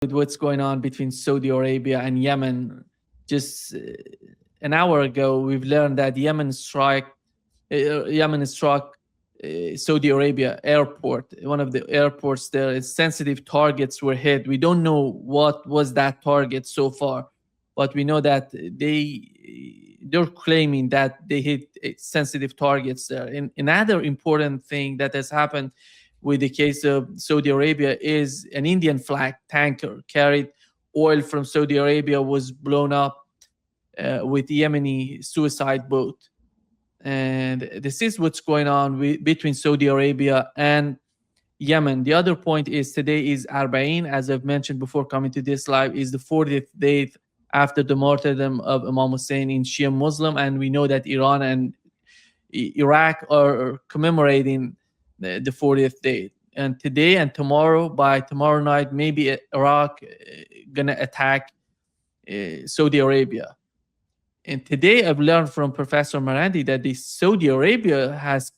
with what's going on between Saudi Arabia and Yemen. Just an hour ago, we've learned that Yemen struck Saudi Arabia airport. One of the airports there, its sensitive targets were hit. We don't know what was that target so far, but we know that they're claiming that they hit sensitive targets there. And another important thing that has happened with the case of Saudi Arabia is an Indian flag tanker carried oil from Saudi Arabia was blown up with the Yemeni suicide boat. And this is what's going on between Saudi Arabia and Yemen. The other point is today is Arba'in, as I've mentioned before coming to this live, is the 40th day after the martyrdom of Imam Hussein in Shia Muslim. And we know that Iran and Iraq are commemorating the 40th day. And today and tomorrow, by tomorrow night, maybe Iraq gonna attack Saudi Arabia. And today I've learned from Professor Marandi that the Saudi Arabia have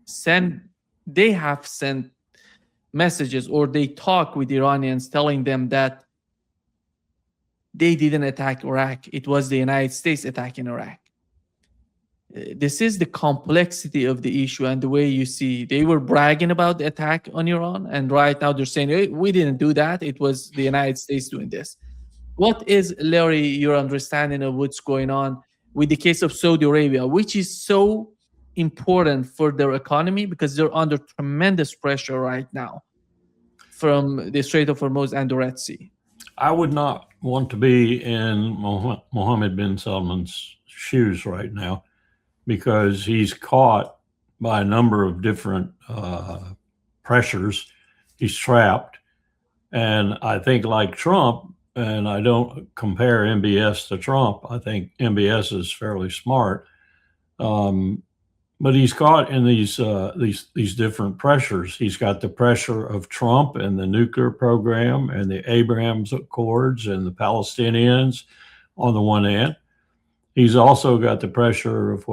sent messages, or they talk with Iranians telling them that they didn't attack Iraq. It was the United States attacking Iraq. This is the complexity of the issue and the way you see they were bragging about the attack on Iran, and right now they're saying, hey, we didn't do that. It was the United States doing this. What is, Larry, your understanding of what's going on with the case of Saudi Arabia, which is so important for their economy because they're under tremendous pressure right now from the Strait of Hormuz and the Red Sea? I would not want to be in Mohammed bin Salman's shoes right now, because he's caught by a number of different pressures. He's trapped. And I think, like Trump, and I don't compare MBS to Trump, I think MBS is fairly smart, but he's caught in these different pressures. He's got the pressure of Trump and the nuclear program and the Abraham Accords and the Palestinians on the one hand. He's also got the pressure of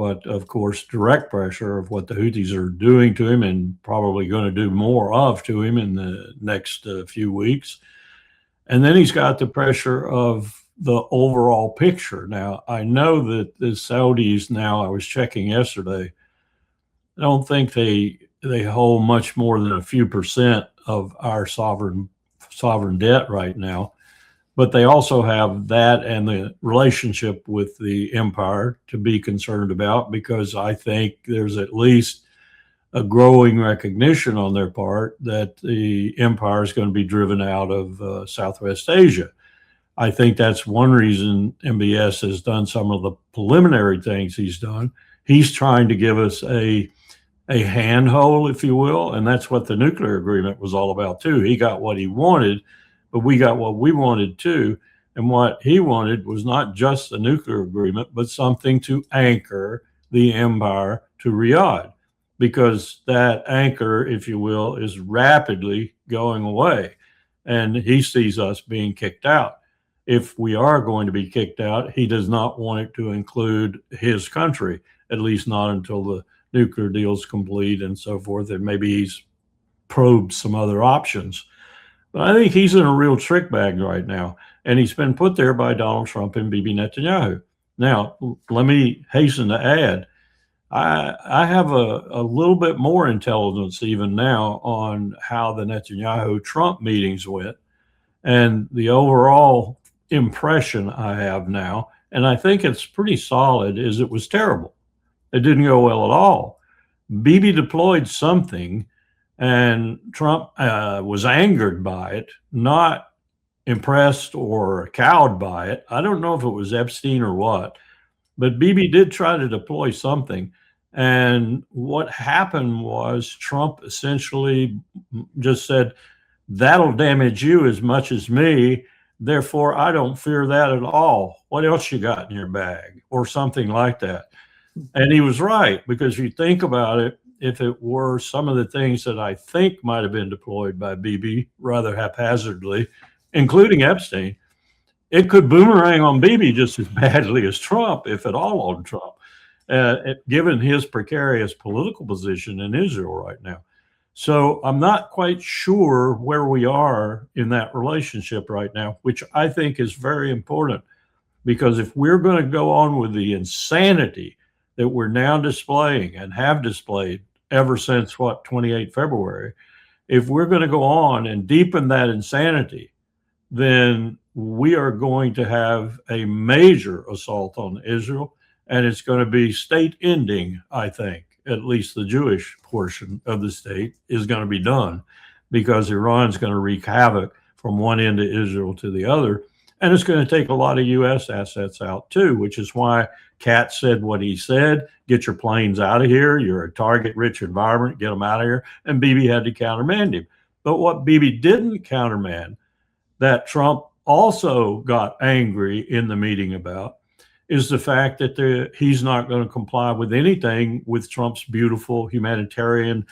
direct pressure of what the Houthis are doing to him and probably going to do more of to him in the next few weeks. And then he's got the pressure of the overall picture. Now, I know that the Saudis now, I was checking yesterday, I don't think they hold much more than a few percent of our sovereign debt right now. But they also have that and the relationship with the empire to be concerned about, because I think there's at least a growing recognition on their part that the empire is going to be driven out of Southwest Asia. I think that's one reason MBS has done some of the preliminary things he's done. He's trying to give us a handhold, if you will, and that's what the nuclear agreement was all about too. He got what he wanted, but we got what we wanted too. And what he wanted was not just the nuclear agreement, but something to anchor the empire to Riyadh, because that anchor, if you will, is rapidly going away. And he sees us being kicked out. If we are going to be kicked out, he does not want it to include his country, at least not until the nuclear deal's complete and so forth. And maybe he's probed some other options. But I think he's in a real trick bag right now. And he's been put there by Donald Trump and Bibi Netanyahu. Now, let me hasten to add, I have a little bit more intelligence even now on how the Netanyahu-Trump meetings went. And the overall impression I have now, and I think it's pretty solid, is it was terrible. It didn't go well at all. Bibi deployed something, and Trump was angered by it, not impressed or cowed by it. I don't know if it was Epstein or what, but Bibi did try to deploy something. And what happened was Trump essentially just said, that'll damage you as much as me. Therefore, I don't fear that at all. What else you got in your bag? Or something like that. And he was right, because if you think about it, if it were some of the things that I think might have been deployed by Bibi rather haphazardly, including Epstein, it could boomerang on Bibi just as badly as Trump, if at all on Trump, given his precarious political position in Israel right now. So I'm not quite sure where we are in that relationship right now, which I think is very important, because if we're going to go on with the insanity that we're now displaying and have displayed ever since 28 February, if we're going to go on and deepen that insanity, then we are going to have a major assault on Israel, and it's going to be state ending, I think. At least the Jewish portion of the state is going to be done, because Iran's going to wreak havoc from one end of Israel to the other. And it's going to take a lot of U.S. assets out too, which is why Katz said what he said: get your planes out of here. You're a target-rich environment. Get them out of here. And Bibi had to countermand him. But what Bibi didn't countermand, that Trump also got angry in the meeting about, is the fact that he's not going to comply with anything with Trump's beautiful humanitarian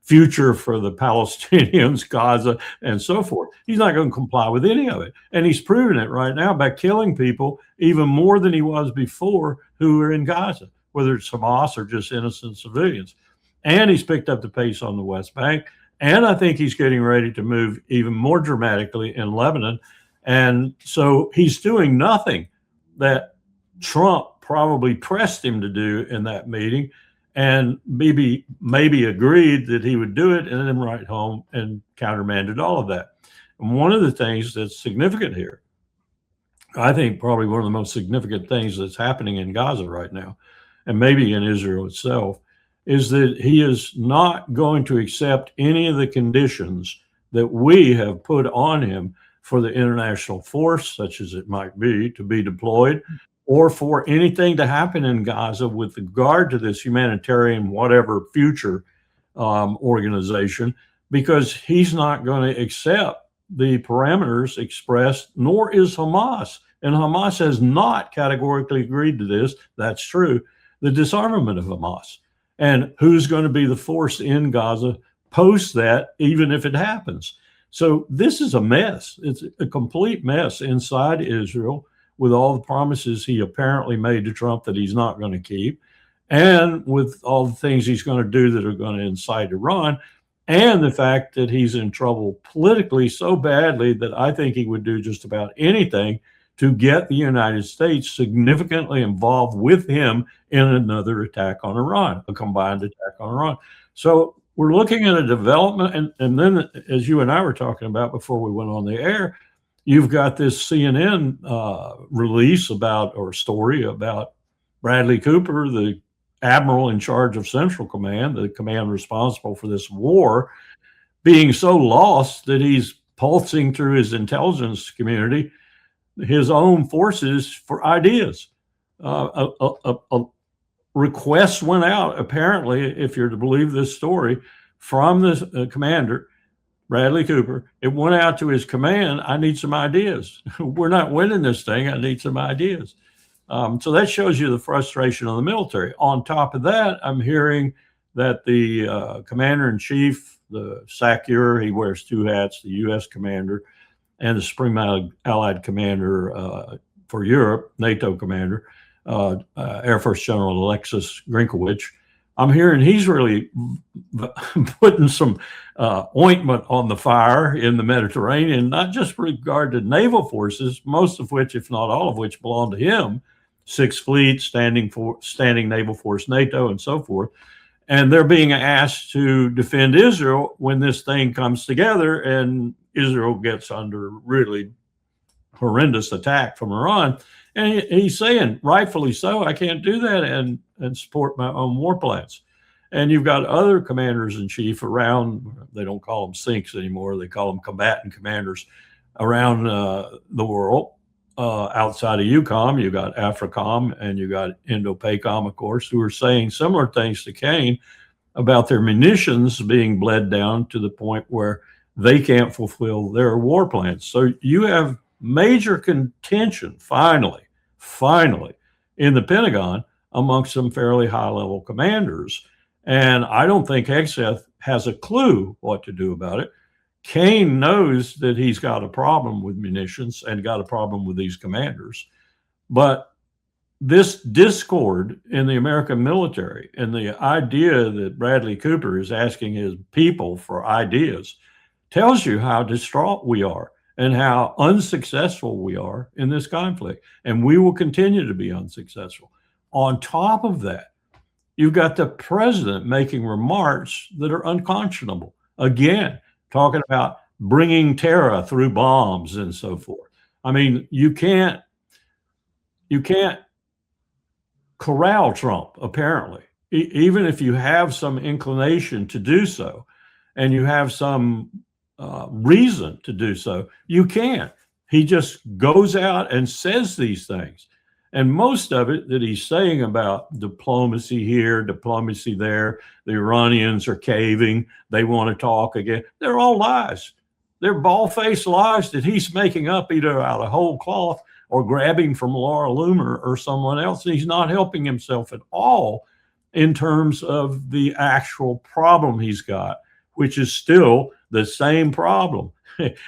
future for the Palestinians, Gaza, and so forth. He's not going to comply with any of it. And he's proving it right now by killing people even more than he was before who are in Gaza, whether it's Hamas or just innocent civilians. And he's picked up the pace on the West Bank. And I think he's getting ready to move even more dramatically in Lebanon. And so he's doing nothing that Trump probably pressed him to do in that meeting. And Bibi maybe agreed that he would do it and then write home and countermanded all of that. And one of the things that's significant here, I think probably one of the most significant things that's happening in Gaza right now, and maybe in Israel itself, is that he is not going to accept any of the conditions that we have put on him for the international force, such as it might be, to be deployed, or for anything to happen in Gaza with regard to this humanitarian whatever future organization, because he's not going to accept the parameters expressed, nor is Hamas. And Hamas has not categorically agreed to this. That's true. The disarmament of Hamas. And who's going to be the force in Gaza post that, even if it happens? So this is a mess. It's a complete mess inside Israel, with all the promises he apparently made to Trump that he's not going to keep, and with all the things he's going to do that are going to incite Iran, and the fact that he's in trouble politically so badly that I think he would do just about anything to get the United States significantly involved with him in another attack on Iran, a combined attack on Iran. So we're looking at a development, and then, as you and I were talking about before we went on the air, you've got this CNN release about, or story about, Bradley Cooper, the admiral in charge of Central Command, the command responsible for this war, being so lost that he's pulsing through his intelligence community his own forces for ideas. A request went out, apparently, if you're to believe this story, from the commander, Bradley Cooper. It went out to his command: I need some ideas. We're not winning this thing. I need some ideas. So that shows you the frustration of the military. On top of that, I'm hearing that the commander-in-chief, the SACEUR, he wears two hats, the U.S. commander, and the Supreme Allied Commander for Europe, NATO commander, Air Force General Alexis Grinkowicz. I'm hearing he's really putting some ointment on the fire in the Mediterranean, not just with regard to naval forces, most of which, if not all of which, belong to him, Sixth Fleet, standing naval force NATO, and so forth. And they're being asked to defend Israel when this thing comes together and Israel gets under really horrendous attack from Iran. And he's saying, rightfully so, I can't do that and support my own war plans. And you've got other commanders in chief around, they don't call them sinks anymore, they call them combatant commanders around the world. Outside of EUCOM, you got AFRICOM and you got INDOPACOM, of course, who are saying similar things to Kane about their munitions being bled down to the point where they can't fulfill their war plans. So you have major contention, finally, in the Pentagon amongst some fairly high-level commanders. And I don't think Hegseth has a clue what to do about it. Kane knows that he's got a problem with munitions and got a problem with these commanders. But this discord in the American military and the idea that Bradley Cooper is asking his people for ideas tells you how distraught we are and how unsuccessful we are in this conflict. And we will continue to be unsuccessful. On top of that, you've got the president making remarks that are unconscionable. Again, talking about bringing terror through bombs and so forth. I mean, you can't corral Trump, apparently, even if you have some inclination to do so and you have some reason to do so, you can't. He just goes out and says these things. And most of it that he's saying about diplomacy here, diplomacy there, the Iranians are caving, they want to talk again, they're all lies. They're bald-faced lies that he's making up either out of whole cloth or grabbing from Laura Loomer or someone else. And he's not helping himself at all in terms of the actual problem he's got, which is still the same problem.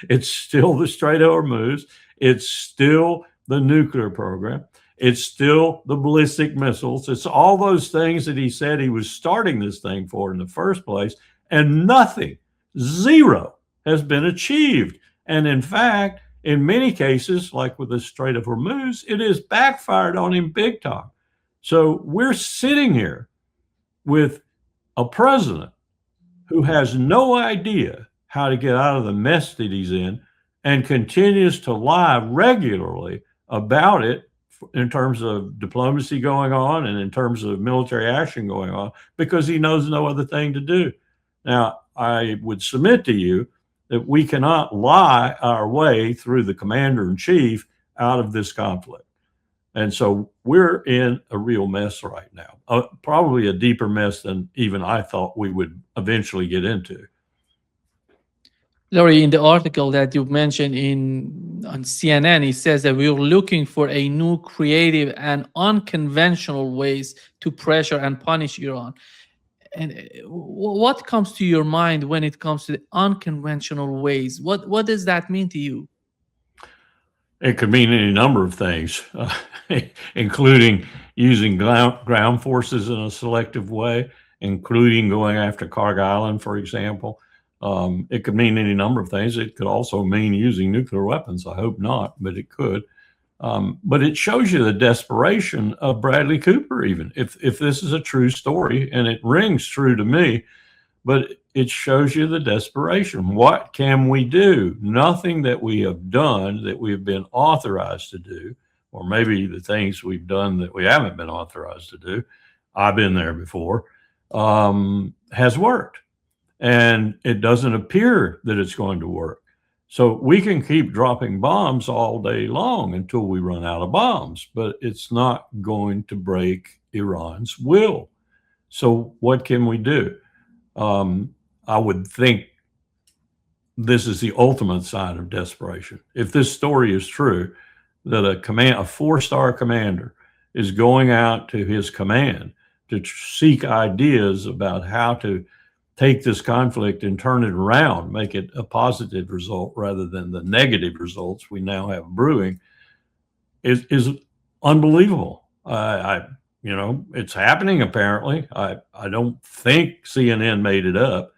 It's still the Strait of Hormuz. It's still the nuclear program. It's still the ballistic missiles. It's all those things that he said he was starting this thing for in the first place, and nothing, zero, has been achieved. And in fact, in many cases, like with the Strait of Hormuz, it has backfired on him big time. So we're sitting here with a president who has no idea how to get out of the mess that he's in and continues to lie regularly about it in terms of diplomacy going on and in terms of military action going on, because he knows no other thing to do. Now, I would submit to you that we cannot lie our way through the commander-in-chief out of this conflict. And so we're in a real mess right now, probably a deeper mess than even I thought we would eventually get into. Laurie, in the article that you mentioned on CNN, it says that we're looking for a new creative and unconventional ways to pressure and punish Iran. And what comes to your mind when it comes to the unconventional ways? What does that mean to you? It could mean any number of things, including using ground forces in a selective way, including going after Carg Island, for example. It could mean any number of things. It could also mean using nuclear weapons. I hope not, but it could. But it shows you the desperation of Bradley Cooper, even if this is a true story, and it rings true to me, but it shows you the desperation. What can we do? Nothing that we have done that we have been authorized to do, or maybe the things we've done that we haven't been authorized to do, I've been there before, has worked. And it doesn't appear that it's going to work. So we can keep dropping bombs all day long until we run out of bombs, but it's not going to break Iran's will. So what can we do? I would think this is the ultimate sign of desperation. If this story is true, that a four-star commander is going out to his command to seek ideas about how to take this conflict and turn it around, make it a positive result rather than the negative results we now have brewing, is unbelievable. It's happening apparently. I don't think CNN made it up,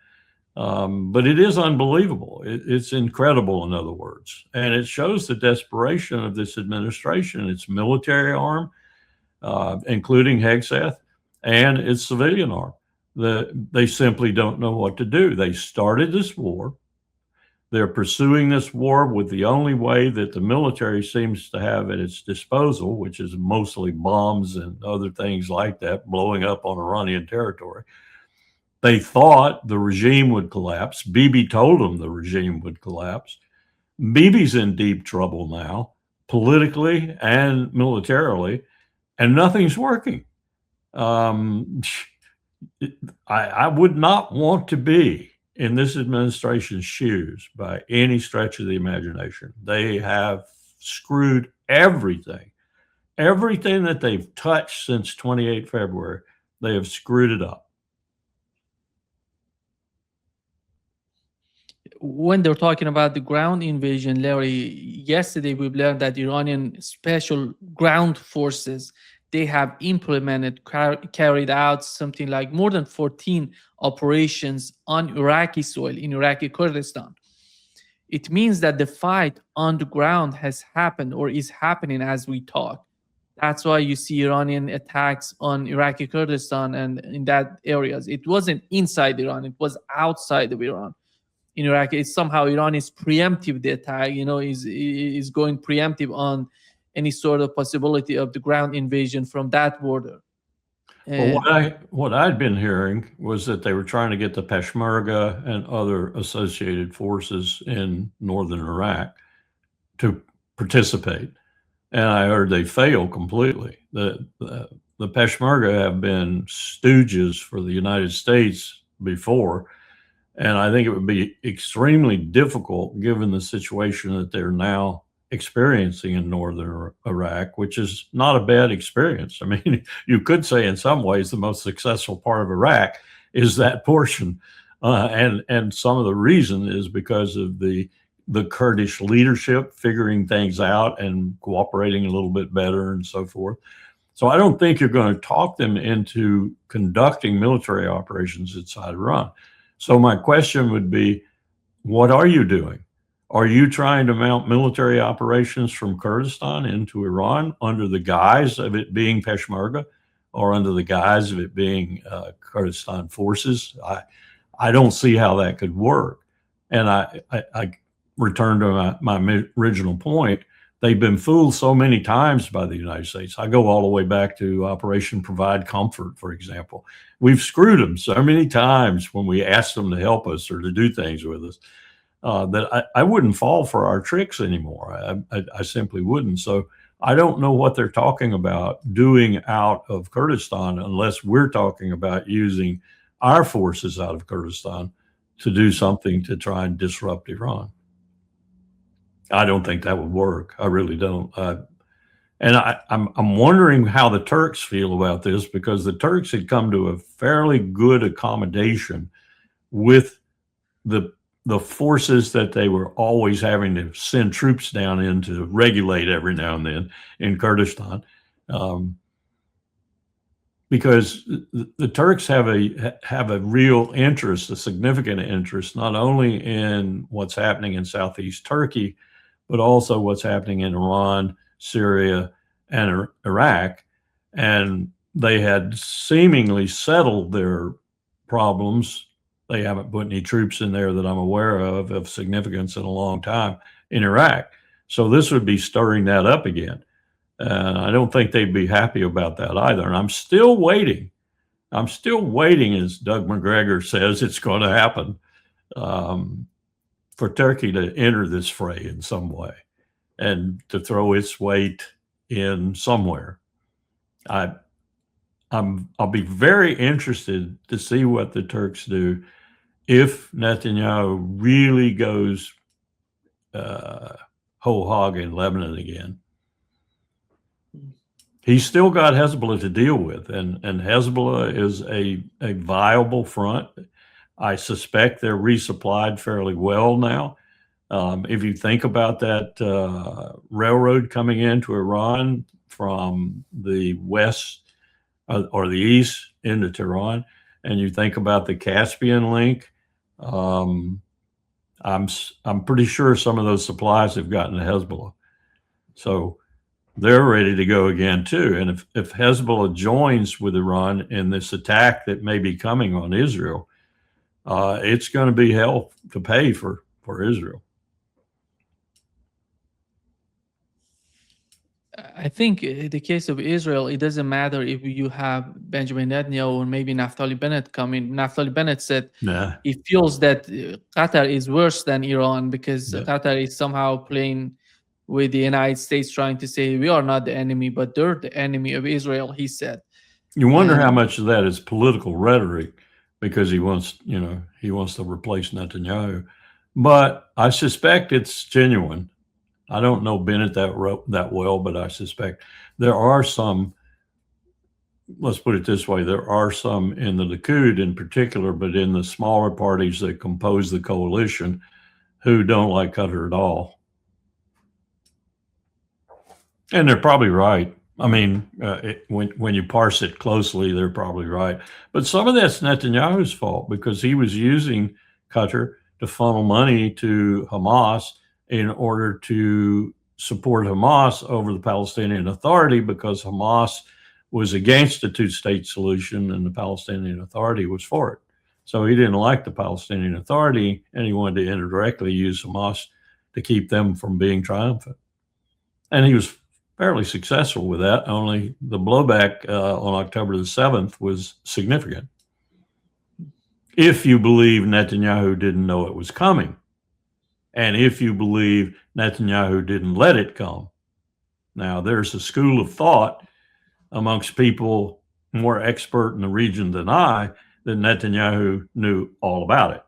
but it is unbelievable. It's incredible, in other words, and it shows the desperation of this administration, its military arm, including Hegseth, and its civilian arm. They simply don't know what to do. They started this war. They're pursuing this war with the only way that the military seems to have at its disposal, which is mostly bombs and other things like that, blowing up on Iranian territory. They thought the regime would collapse. Bibi told them the regime would collapse. Bibi's in deep trouble now, politically and militarily, and nothing's working. I would not want to be in this administration's shoes by any stretch of the imagination. They have screwed everything. Everything that they've touched since 28 February, they have screwed it up. When they're talking about the ground invasion, Larry, yesterday we've learned that Iranian special ground forces, they have implemented, carried out something like more than 14 operations on Iraqi soil in Iraqi Kurdistan. It means that the fight on the ground has happened or is happening as we talk. That's why you see Iranian attacks on Iraqi Kurdistan and in that areas. It wasn't inside Iran, it was outside of Iran. In Iraq, it's somehow Iran is preemptive the attack, is going preemptive on any sort of possibility of the ground invasion from that border. Well, what I'd been hearing was that they were trying to get the Peshmerga and other associated forces in northern Iraq to participate, and I heard they failed completely. The Peshmerga have been stooges for the United States before, and I think it would be extremely difficult given the situation that they're now experiencing in northern Iraq, which is not a bad experience. I mean, you could say in some ways the most successful part of Iraq is that portion, and some of the reason is because of the Kurdish leadership figuring things out and cooperating a little bit better and so forth. So I don't think you're going to talk them into conducting military operations inside Iran. So my question would be, what are you doing? Are you trying to mount military operations from Kurdistan into Iran under the guise of it being Peshmerga or under the guise of it being Kurdistan forces? I don't see how that could work. And I return to my original point. They've been fooled so many times by the United States. I go all the way back to Operation Provide Comfort, for example. We've screwed them so many times when we asked them to help us or to do things with us. That I wouldn't fall for our tricks anymore. I simply wouldn't. So I don't know what they're talking about doing out of Kurdistan unless we're talking about using our forces out of Kurdistan to do something to try and disrupt Iran. I don't think that would work. I really don't. And I'm wondering how the Turks feel about this, because the Turks had come to a fairly good accommodation with the forces that they were always having to send troops down in to regulate every now and then in Kurdistan, because the Turks have a real interest, a significant interest, not only in what's happening in southeast Turkey, but also what's happening in Iran, Syria, and Iraq. And they had seemingly settled their problems. They haven't put any troops in there that I'm aware of significance in a long time in Iraq. So this would be stirring that up again. And I don't think they'd be happy about that either. And I'm still waiting. I'm still waiting, as Doug McGregor says, it's going to happen, for Turkey to enter this fray in some way and to throw its weight in somewhere. I'll be very interested to see what the Turks do if Netanyahu really goes whole hog in Lebanon again. He's still got Hezbollah to deal with, and Hezbollah is a viable front. I suspect they're resupplied fairly well now. If you think about that railroad coming into Iran from the west or the east into Tehran, and you think about the Caspian link, I'm pretty sure some of those supplies have gotten to Hezbollah. So they're ready to go again too. And if Hezbollah joins with Iran in this attack that may be coming on Israel, it's going to be hell to pay for Israel. I think in the case of Israel, it doesn't matter if you have Benjamin Netanyahu or maybe Naftali Bennett coming. Naftali Bennett said he feels that Qatar is worse than Iran because Qatar is somehow playing with the United States, trying to say we are not the enemy, but they're the enemy of Israel, he said. You wonder how much of that is political rhetoric, because he wants to replace Netanyahu. But I suspect it's genuine. I don't know Bennett that well, but I suspect there are some, let's put it this way, there are some in the Likud in particular, but in the smaller parties that compose the coalition, who don't like Qatar at all. And they're probably right. I mean, when you parse it closely, they're probably right. But some of that's Netanyahu's fault because he was using Qatar to funnel money to Hamas in order to support Hamas over the Palestinian Authority because Hamas was against the two-state solution and the Palestinian Authority was for it. So he didn't like the Palestinian Authority and he wanted to indirectly use Hamas to keep them from being triumphant. And he was fairly successful with that, only the blowback on October the 7th was significant. If you believe Netanyahu didn't know it was coming, and if you believe Netanyahu didn't let it come. Now, there's a school of thought amongst people more expert in the region than I that Netanyahu knew all about it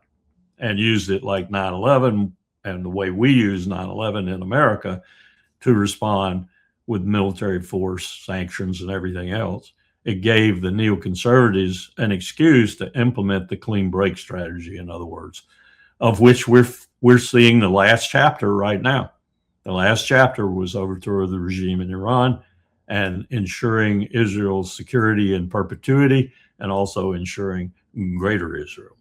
and used it like 9/11 and the way we use 9/11 in America to respond with military force, sanctions, and everything else. It gave the neoconservatives an excuse to implement the clean break strategy, in other words, of which we're seeing the last chapter right now. The last chapter was overthrow of the regime in Iran and ensuring Israel's security and perpetuity, and also ensuring greater Israel.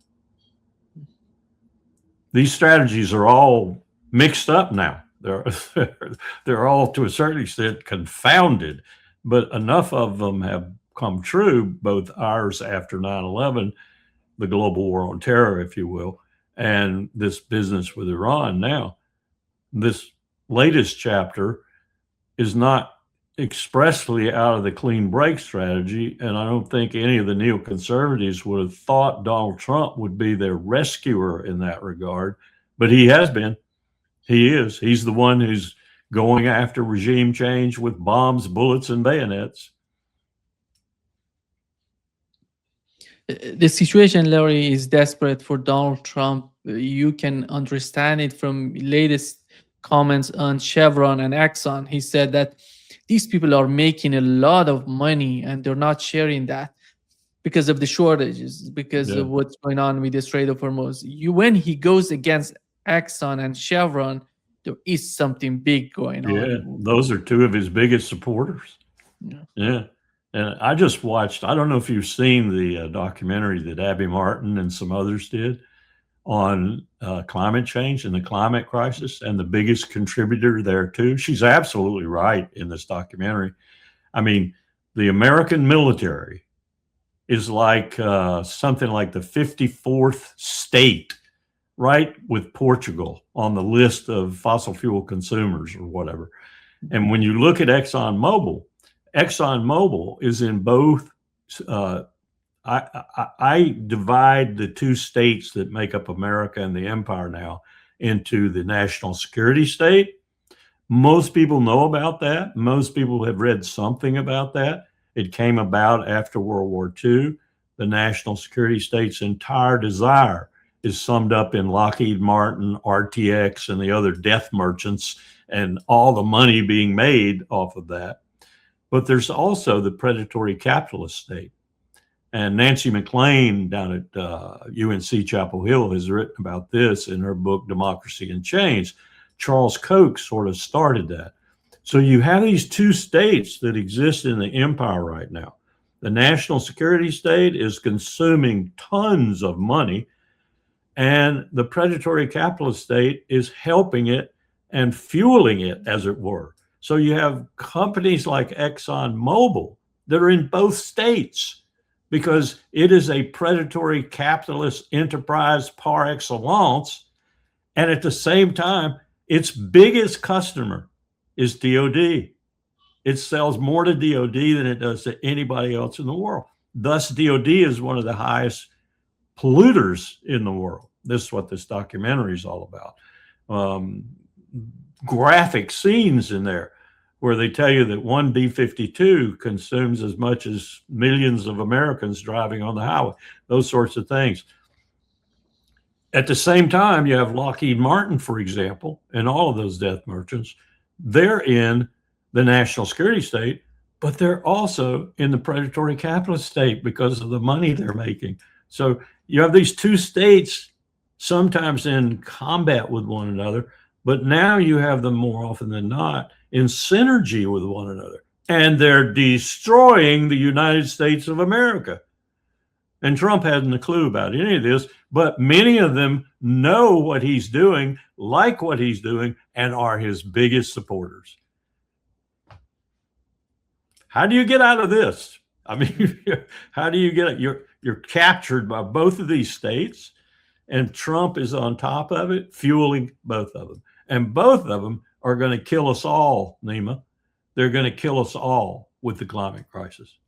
These strategies are all mixed up now. They're all, to a certain extent, confounded, but enough of them have come true, both ours after 9/11, the global war on terror, if you will, and this business with Iran now. This latest chapter is not expressly out of the clean break strategy, and I don't think any of the neoconservatives would have thought Donald Trump would be their rescuer in that regard, but he has been. He is. He's the one who's going after regime change with bombs, bullets, and bayonets. The situation, Larry, is desperate for Donald Trump. You can understand it from latest comments on Chevron and Exxon. He said that these people are making a lot of money and they're not sharing that because of the shortages, because of what's going on with the Strait of Hormuz. When he goes against Exxon and Chevron, there is something big going on. Yeah, those are two of his biggest supporters. Yeah. And I just watched, I don't know if you've seen the documentary that Abby Martin and some others did on climate change and the climate crisis, and the biggest contributor there too. She's absolutely right in this documentary. I mean, the American military is like something like the 54th state, right, with Portugal on the list of fossil fuel consumers or whatever. And when you look at ExxonMobil is in both. I divide the two states that make up America and the empire now into the national security state. Most people know about that. Most people have read something about that. It came about after World War II. The national security state's entire desire is summed up in Lockheed Martin, RTX, and the other death merchants, and all the money being made off of that. But there's also the predatory capitalist state. And Nancy McLean down at UNC Chapel Hill has written about this in her book, Democracy in Chains. Charles Koch sort of started that. So you have these two states that exist in the empire right now. The national security state is consuming tons of money, and the predatory capitalist state is helping it and fueling it, as it were. So you have companies like ExxonMobil that are in both states because it is a predatory capitalist enterprise par excellence. And at the same time, its biggest customer is DOD. It sells more to DOD than it does to anybody else in the world. Thus, DOD is one of the highest polluters in the world. This is what this documentary is all about. Graphic scenes in there where they tell you that one B-52 consumes as much as millions of Americans driving on the highway, those sorts of things. At the same time, you have Lockheed Martin, for example, and all of those death merchants. They're in the national security state, but they're also in the predatory capitalist state because of the money they're making. So you have these two states sometimes in combat with one another, but now you have them more often than not in synergy with one another. And they're destroying the United States of America. And Trump hasn't a clue about any of this, but many of them know what he's doing, like what he's doing, and are his biggest supporters. How do you get out of this? I mean, how do you get it? You're captured by both of these states, and Trump is on top of it, fueling both of them. And both of them are going to kill us all, Nima. They're going to kill us all with the climate crisis.